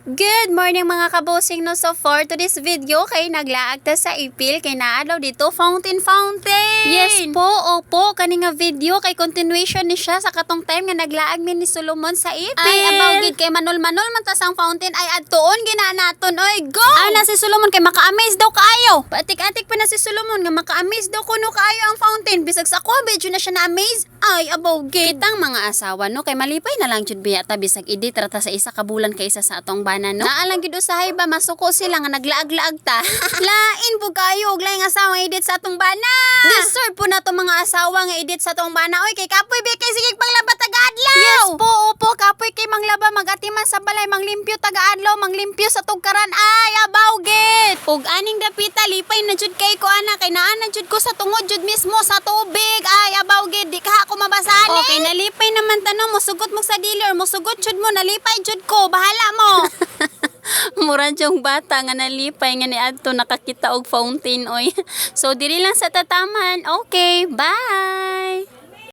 Good morning mga kabosing no. So for today's video kay naglaag ta sa ipil kay naadlaw dito fountain. Yes po, opo, kani nga video kay continuation ni siya sa katong time nga naglaag mi ni Solomon sa ipil. Ay abaw gid kay manol-manol man ta sang fountain ay adtuon ginanaton oy go. Ana si Solomon kay maka-amaze daw kaayo. Patik-atik pa na si Solomon nga maka-amaze daw kuno kaayo ang fountain bisag sa medyo na siya na-amaze. Ay abaw gid. Kitang mga asawa no kay malipay na lang jud biya ta bisag edit rata sa isa ka bulan kaysa sa atong bana no. Naalang gid usahay ba masuko sila nga naglaag-laag ta. Lain po kayo og laing asawa edit sa atong bana. Deserve po na to mga asawa nga edit sa atong bana. Oy kay kapoy be kay sige paglaba taga-adlaw. Yes po, opo kapoy kay manglaba magatiman sa balay manglimpyo taga-adlaw manglimpyo sa tugkaran ay abaw gid. Ug aning dapita lipay na jud kay ko ana kay naa na jud ko sa tungod jud mismo sa tubig ay abaw gid di ka ako mabasani. Okay nalipay naman tanong mo sugot mo sa dili or mo sugot jud mo nalipay jud ko bahala mo. Mura yung bata nga nalipay nga ni adto nakakita og fountain oy. So diri lang sa tataman. Okay, bye.